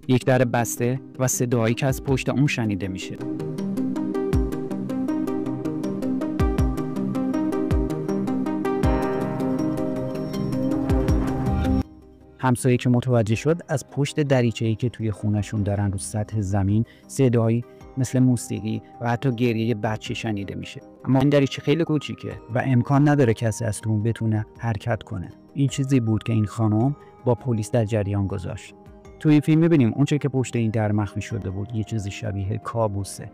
یک در بسته و صدایی که از پشت اون شنیده میشه. همسایه که متوجه شد از پشت دریچه‌ای که توی خونشون دارن رو سطح زمین صدایی مثل موسیقی و حتی گریه بچه شنیده میشه. اما این دریچه خیلی کوچیکه و امکان نداره کسی از اون بتونه حرکت کنه. این چیزی بود که این خانم با پلیس در جریان گذاشت. توی این فیلم می‌بینیم اونچه که پشت این در مخفی شده بود یه چیزی شبیه کابوسه.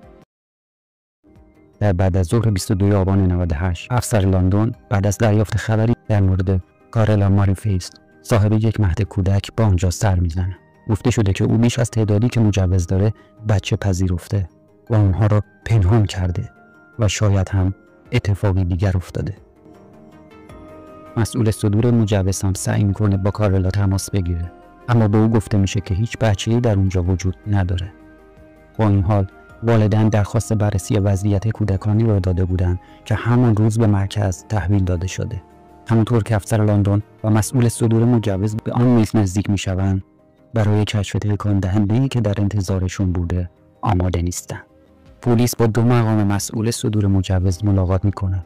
در بعد از ظهر 22 آبان 98 افسر لندن بعد از دریافت خبری در مورد کارلا ماریفیس صاحب یک مهد کودک با آنجا سر میزنه. گفته شده که او بیش از تعدادی که مجوز داره بچه پذیرفته و اونها را پنهان کرده و شاید هم اتفاقی دیگر افتاده. مسئول صدور مجوز هم سعی میکنه با کارلا تماس بگیره، اما به او گفته میشه که هیچ بچه‌ای در اونجا وجود نداره. با این حال والدین درخواست بررسی وضعیت کودکانی را داده بودند که همان روز به مرکز تحویل داده شده. همونطور که افسر لندن و مسئول صدور مجوز به آن میز نزدیک میشوند، برای کشف تکان دهنده‌ای که در انتظارشون بوده آماده نیستند. پلیس با 2 مقام مسئول صدور مجوز ملاقات میکنه.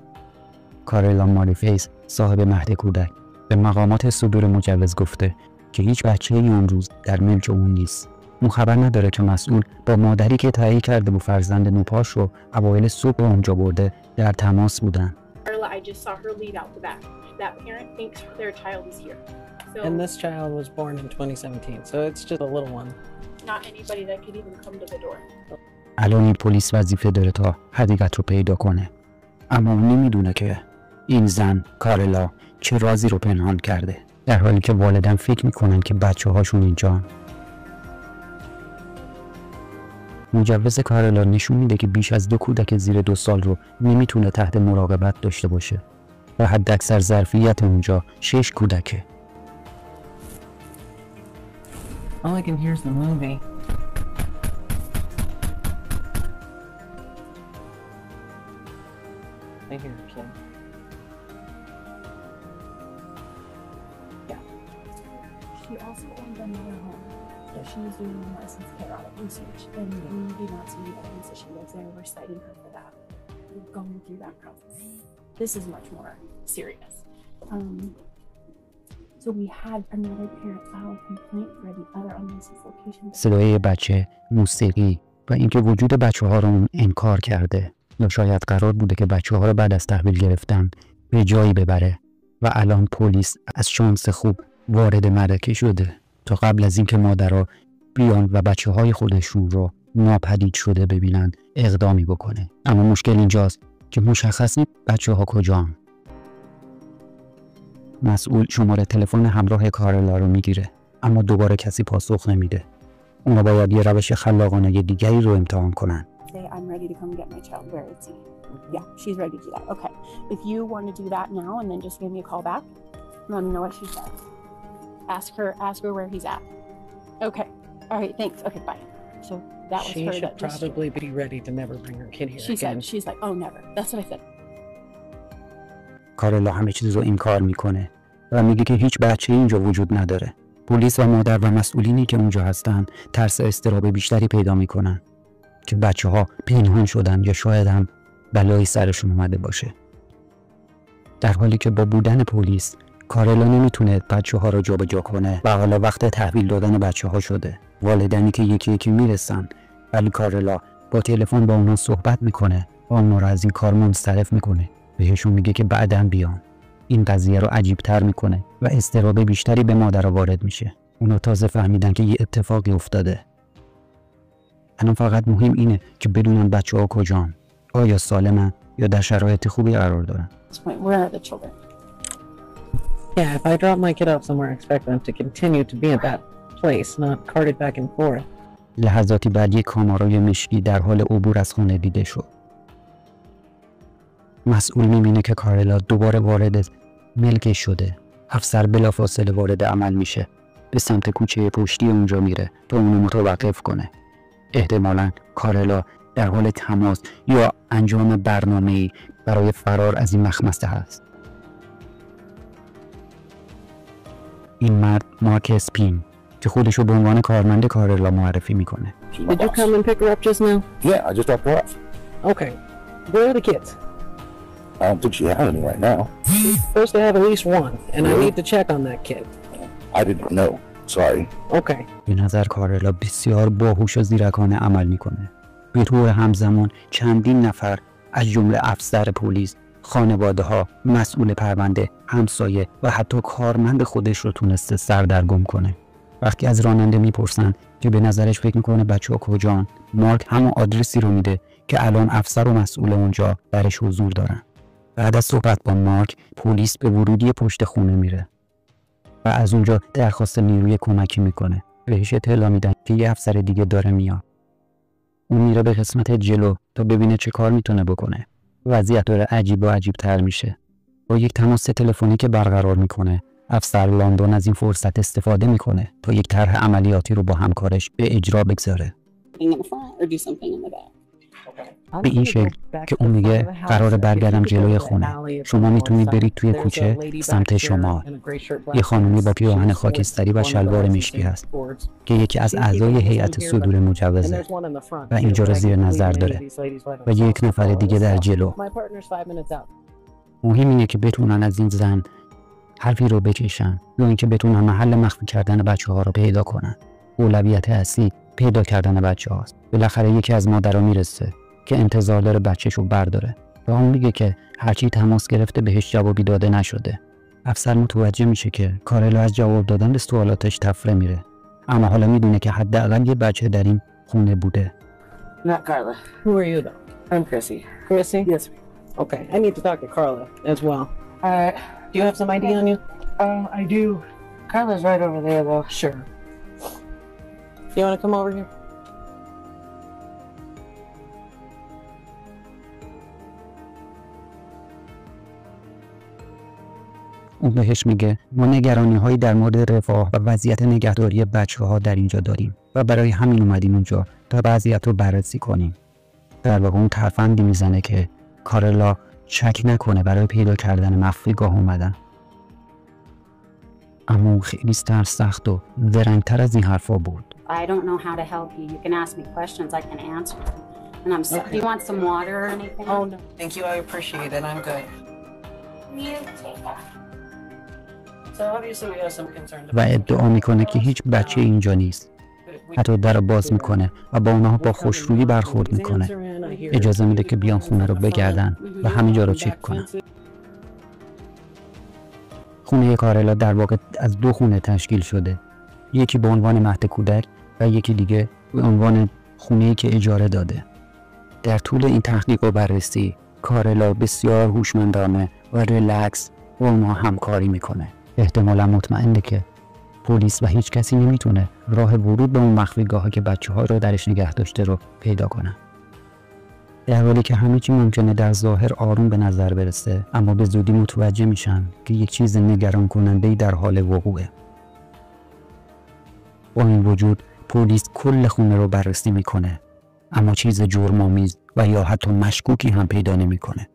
کارلا ماریفیس صاحب مهد کودک به مقامات صدور مجوز گفته که هیچ بچه‌ای اون روز در ملک اون نیست. اون خبر نداره که مسئول با مادری که تایید کرده بود فرزند نوپاش رو اوایل صبح اونجا برده در تماس بودن. I just saw her lead out the back. That parent thinks their child is here. So And this child was born in 2017, so it's just a little one. Not anybody that could even come to the door. الان این پلیس وظیفه داره تا حقیقت رو پیدا کنه. اما اون نمیدونه که این زن کارلا چه رازی رو پنهان کرده، در حالی که والدین فکر میکنن که بچه هاشون اینجا. مجوز کارلا نشون میده که بیش از 2 کودک زیر 2 سال رو نمیتونه تحت مراقبت داشته باشه و حداکثر ظرفیت اونجا 6 کودکه. All I can hear is the movie. I hear a kid. Yeah. She also owned another home that she was doing licensed chaotic research, and we do not see any evidence that she lives there. We're citing her for that. We've gone through that process. This is much more serious. So we had another parent file a complaint for the other unlicensed location. صدای بچه، موسیقی و اینکه وجود بچه‌ها رو انکار کرده. یا شاید قرار بوده که بچه‌ها رو بعد از تحویل گرفتن به جایی ببره و الان پلیس از شانس خوب وارد ملکه شده تا قبل از اینکه مادرها بیان و بچه‌های خودشون رو ناپدید شده ببینن اقدامی بکنه. اما مشکل اینجاست که مشخص نیست بچه‌ها کجان. مسئول شماره تلفن همراه کارلا رو میگیره، اما دوباره کسی پاسخ نمیده. اونا باید یه روش خلاقانه دیگری رو امتحان کنن. Say, I'm ready to come get my child. Where is he? Yeah, she's ready to do that. Okay. If you want to do that now and then just give me a call back, let me know what she says. Ask her where he's at. Okay. All right, thanks. Okay, bye. So that was She her. should probably be ready to never bring her kid here again. She's like, oh, never. That's what I said. کارلا همه چیز رو انکار میکنه و میگه که هیچ بچه‌ای اینجا وجود نداره. پلیس و مادر و مسئولینی که اونجا هستن ترس اضطراب بیشتری پیدا میکنن که بچه‌ها پنهان شدن یا شاید هم بلایی سرشون اومده باشه. در حالی که با بودن پلیس کارلا نمیتونه بچه‌ها رو جابجا کنه و حالا وقت تحویل دادن بچه‌ها شده. والدینی که یکی یکی میرسن، ولی کارلا با تلفن با اونا صحبت میکنه و اونا رو از این کار منصرف میکنه. بهشون میگه که بعداً بیان. این قضیه رو عجیب‌تر میکنه و اضطراب بیشتری به مادرها وارد میشه. اونا تازه فهمیدن که یه اتفاقی افتاده. الان فقط مهم اینه که بدونن بچه‌ها کجان. آیا سالمن یا در شرایط خوبی قرار دارن. Where are the children? Yeah, if I drop my kid off somewhere, I expect them to continue to be at that place, not carted back and forth. لحظاتی بعد یک کامارای مشکی در حال عبور از خانه دیده شد. مسئول میبینه که کارلا دوباره وارد ملکش شده. افسر بلافاصله وارد عمل میشه. به سمت کوچه پشتی اونجا میره تا اونو متوقف کنه. احتمالاً کارلا در حال تماس یا انجام برنامه‌ای برای فرار از این مخمسه هست. این مرد مارک اسپین که خودشو به عنوان کارمند کارلا معرفی میکنه. She's my Did you boss. come and pick her up just now? Yeah, I just dropped her off. Okay. Where are the kids? I don't think she has any right now. She's supposed to have at least one, and I Really? need to check on that kid. I didn't know. Sorry. Okay. به نظر کارلا بسیار باهوش و زیرکانه عمل میکنه. به طور همزمان چندین نفر از جمله افسر پلیس، خانواده ها، مسئول پرونده، همسایه و حتی کارمند خودش رو تونسته سردرگم کنه. وقتی از راننده میپرسن که به نظرش فکر میکنه بچه‌ها کجان، مارک همون آدرسی رو میده که الان افسر و مسئول اونجا درش حضور دارن. بعد از صحبت با مارک، پلیس به ورودی پشت خونه میره و از اونجا درخواست نیروی کمکی میکنه. بهش اطلاع میدن که یه افسر دیگه داره میاد. اون میره به قسمت جلو تا ببینه چه کار میتونه بکنه. وضعیت داره عجیب و عجیب تر میشه. با یک تماس تلفنی که برقرار میکنه، افسر لندن از این فرصت استفاده میکنه تا یک طرح عملیاتی رو با همکارش به اجرا بگذاره. In the front or do something in the back. به این شکل که اون میگه قراره برگردم جلوی خونه. شما میتونید برید توی کوچه سمت شمال. یه خانومی با پیراهن خاکستری و شلوار مشکی هست که یکی از اعضای هیئت صدور مجوزه و اینجا رو زیر نظر داره و یک نفر دیگه در جلو. مهم اینه که بتونن از این زن حرفی رو بکشن یا اینکه بتونن محل مخفی کردن بچه‌ها رو پیدا کنن. اولویت اصلی پیدا کردن بچه‌هاست. بالاخره یکی از مادرها میرسه که انتظار داره بچه‌شو برداره و اون میگه که هرچی تماس گرفته بهش جوابی داده نشده. افسر متوجه میشه که کارلا از جواب دادن به سوالاتش تفره میره، اما حالا میدونه که حداقل یه بچه در این خونه بوده. Not Carla. Who are you though? I'm Chrissy. Chrissy? Yes. Okay. I need to talk to Carla as well. Alright. Do you have some ID on you? I do. Carla's right over there though. Sure. You want to come over here? اون بهش میگه ما نگرانی‌هایی در مورد رفاه و وضعیت نگهداری بچه‌ها در اینجا داریم و برای همین اومدیم اونجا تا وضعیت رو بررسی کنیم. در واقع اون ترفندی میزنه که کارلا شک نکنه برای پیدا کردن مخفیگاه اومدن. اما اون خیلی سخت و زرنگ‌تر از این حرفا بود. I don't know how to help you. You can ask me questions, I can answer them. And I'm sorry. Okay. Do you want some water or anything? Oh no. Thank you. I appreciate it. I'm good. You take that. So obviously we have some concerns. و ادعا میکنه که هیچ بچه اینجا نیست. حتی در رو باز میکنه و با اونها با خوشرویی برخورد میکنه. اجازه میده که بیان خونه رو بگردن و همینجا رو چک کنن. خونه کارلا در واقع از دو خونه تشکیل شده. یکی به عنوان مهد کودک و یکی دیگه به عنوان خونه‌ای که اجاره داده. در طول این تحقیق و بررسی کارلا بسیار هوشمندانه و ریلکس با اونها همکاری میکنه. احتمالا مطمئنه که پلیس و هیچ کسی نمیتونه راه ورود به اون مخفیگاهی که بچه‌ها رو درش نگه داشته رو پیدا کنه. در حالی که همه چی ممکنه در ظاهر آروم به نظر برسه، اما به زودی متوجه میشن که یک چیز نگران کننده‌ای در حال وقوعه. با این وجود پلیس کل خونه رو بررسی میکنه، اما چیز جرم‌آمیز و یا حتی مشکوکی هم پیدا نمیکنه.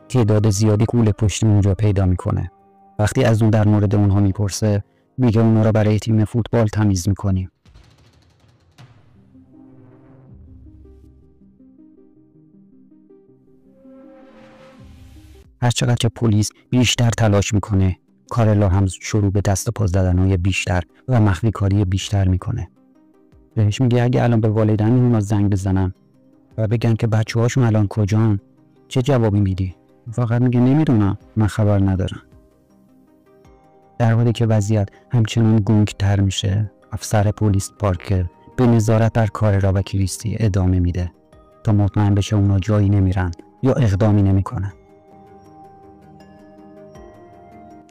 تعداد زیادی کوله پشتی اونجا پیدا میکنه. وقتی از اون در مورد اونها میپرسه، میگه اونها رو برای تیم فوتبال تمیز میکنیم. هرچقدر که پلیس بیشتر تلاش میکنه، کارلا هم شروع به دست و پا زدن‌های بیشتر و مخفی کاری بیشتر میکنه. بهش میگه اگه الان به والدین اونا زنگ بزنن و بگن که بچه‌هاشون الان کجان، چه جوابی میدی؟ فقط میگه نمیدونم، من خبر ندارم. در حالی که وضعیت همچنان گنگ‌تر میشه، افسر پلیس پارکر به نظارت بر کارلا و کریستی ادامه میده تا مطمئن بشه اونا جایی نمیرن یا اقدامی نمیکنن.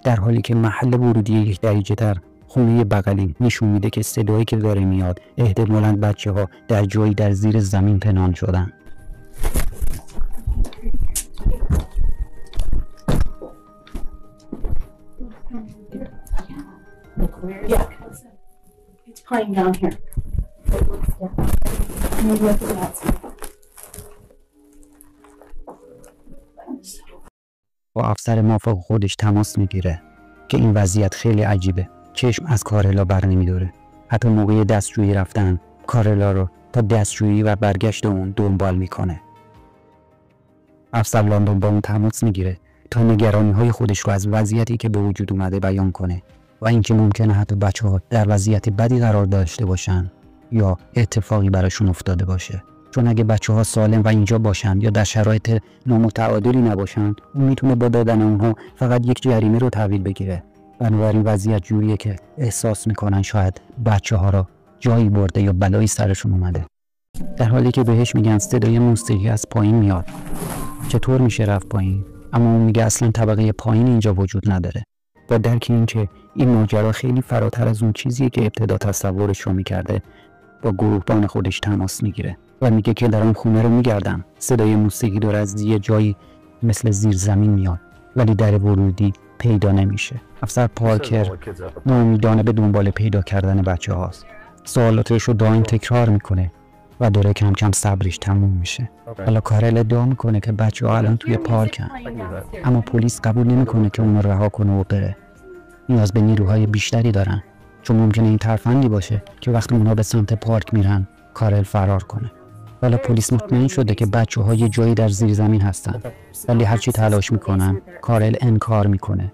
در حالی که محل ورودی یک دریچه در خونه بغلی نشون میده که صدایی که داره میاد احتمالاً بچه‌ها در جایی در زیر زمین پنهان شدن. Yeah. It's playing down here. با افسر مافوق خودش تماس میگیره که این وضعیت خیلی عجیبه. چشم از کارلا بر نمی‌داره. حتی موقع دستجویی رفتن کارلا رو تا دستجویی و برگشت اون دنبال میکنه. افسر لندن با اون تماس میگیره تا نگرانی‌های خودش رو از وضعیتی که به وجود اومده بیان کنه و اینکه ممکنه حتی بچه‌ها در وضعیت بدی قرار داشته باشن یا اتفاقی براشون افتاده باشه. چون اگه بچه‌ها سالم و اینجا باشن یا در شرایط نامتعادلی نباشن، اون میتونه با دادن اونها فقط یک جریمه رو تحویل بگیره. بنابراین وضعیت جوریه که احساس میکنن شاید بچه‌ها رو جایی برده یا بلایی سرشون اومده. در حالی که بهش میگن صدای موسیقی از پایین میاد. چطور میشه رفت پایین؟ اما اون میگه اصلا طبقه پایین اینجا وجود نداره. با درک این که این ماجرا خیلی فراتر از اون چیزیه که ابتدا تصورش رو میکرده، با گروهبان خودش تماس میگیره و میگه که در اون خونه رو میگردم. صدای موسیقی داره از یه جایی مثل زیر زمین میاد ولی در ورودی پیدا نمیشه. افسر پارکر ناامیدانه به دنبال پیدا کردن بچه هاست. سوالاتش رو دائم تکرار میکنه و داره کم کم صبرش تموم میشه. حالا کارل ادعا میکنه که بچه ها الان توی پارکن، اما پلیس قبول نمیکنه که اون رو رها کنه و بره. نیاز به نیروهای بیشتری دارن، چون ممکنه این ترفندی باشه که وقتی اونها به سمت پارک میرن کارل فرار کنه. حالا پلیس مطمئن شده که بچه ها یه جایی در زیر زمین هستن، ولی هرچی تلاش میکنن کارل انکار میکنه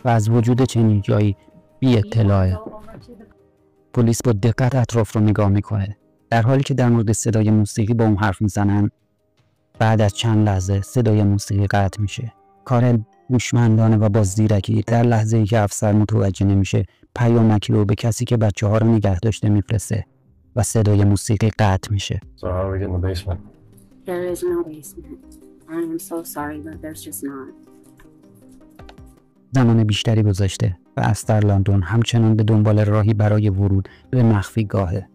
و از وجود چنین جایی بی اطلاعه. پلیس با دقت اطراف رو نگاه میکنه. در حالی که در مورد صدای موسیقی با اون حرف میزنن، بعد از چند لحظه صدای موسیقی قطع میشه. کارل هوشمندانه و با زیرکی در لحظه‌ای که افسر متوجه نمیشه پیامکی رو به کسی که بچه ها رو نگه داشته میفرسته و صدای موسیقی قطع میشه. So how do we get in the basement? There is no basement. I am so sorry, but there's just not. زمان بیشتری گذشته و استر لندن همچنان به دنبال راهی برای ورود به مخفی گاهه.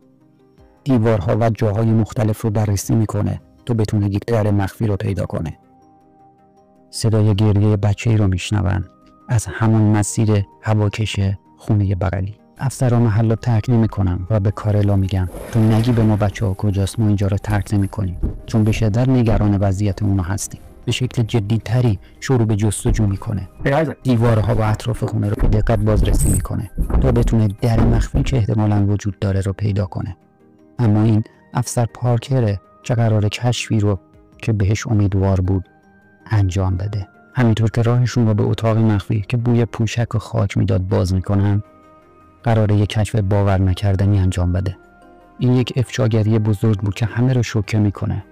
دیوارها و جاهای مختلف رو بررسی میکنه تا بتونه یک در مخفی رو پیدا کنه. صدای گریه بچه‌ای رو میشنون از همان مسیر هواکش خونه بغلی. افسرها محل رو ترک نمیکنن و به کارلا میگن تو نگی به ما بچه‌ها کجاست، ما اینجا رو ترک نمیکنیم، چون به شدت نگران وضعیت اونا هستیم. به شکل جدی‌تری شروع به جستجو میکنه. دیوارها و اطراف خونه رو به دقت بازرسی میکنه تا بتونه در مخفی که احتمالاً وجود داره رو پیدا کنه. اما این افسر پارکره که قراره کشفی رو که بهش امیدوار بود انجام بده. همینطور که راهشون رو به اتاق مخفی که بوی پوشک و خاک میداد باز میکنن، قراره یک کشف باور نکردنی انجام بده. این یک افشاگری بزرگ بود که همه رو شوکه میکنه.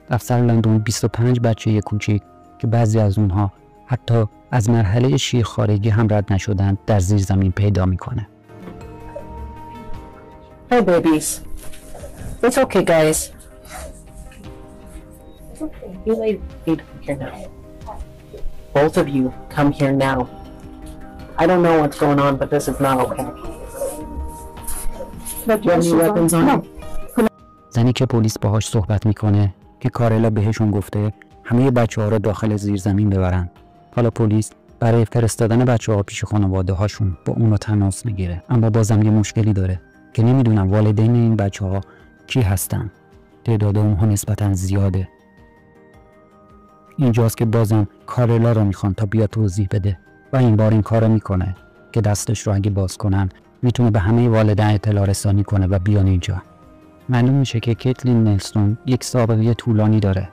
افسر لندن 25 بچه کوچیک که بعضی از اونها حتی از مرحله شیرخوارگی هم رد نشدن در زیر زمین پیدا میکنه. Hey babies. It's okay guys. You ladies need to come here now. Both of you come here now. I don't know what's going on, but this is not okay. Do you have any weapons on you? زنی که پلیس باهاش صحبت میکنه که کارلا بهشون گفته همه بچه‌ها رو داخل زیر زمین ببرن. حالا پلیس برای فرستادن بچه‌ها پیش خانواده هاشون با اون رو تماس میگیره، اما بازم یه مشکلی داره که نمیدونن والدین این بچه‌ها کی هستن. تعداد اونها نسبتاً زیاده. اینجاست که بازم کارلا رو میخوان تا بیا توضیح بده و این بار این کارو میکنه که دستش رو اگه باز کنن میتونه به همه والدین اطلاع رسانی کنه و بیان اینجا. معلوم میشه که کیتلین نلسون یک سابقه طولانی داره.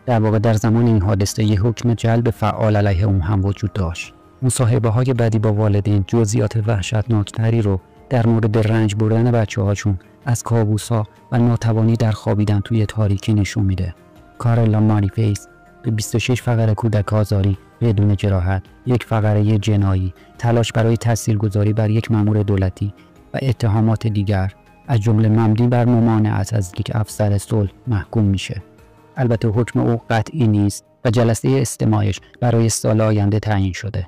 در واقع در زمان این حادثه یک حکم جلب فعال علیه اون هم وجود داشت. مصاحبه های بعدی با والدین جزئیات وحشتناکتری رو در مورد رنج بردن بچه هاشون از کابوس‌ها و ناتوانی در خوابیدن توی تاریکی نشون میده. کارلا ماریفیس به 26 فقره کودک آزاری بدون جراحت، یک فقره جنایی، تلاش برای تاثیرگذاری بر یک مأمور دولتی و اتهامات دیگر از جمله مبنی بر ممانعت از یک افسر صلح محکوم میشه. البته حکم او قطعی نیست و جلسه استماعش برای سال آینده تعیین شده.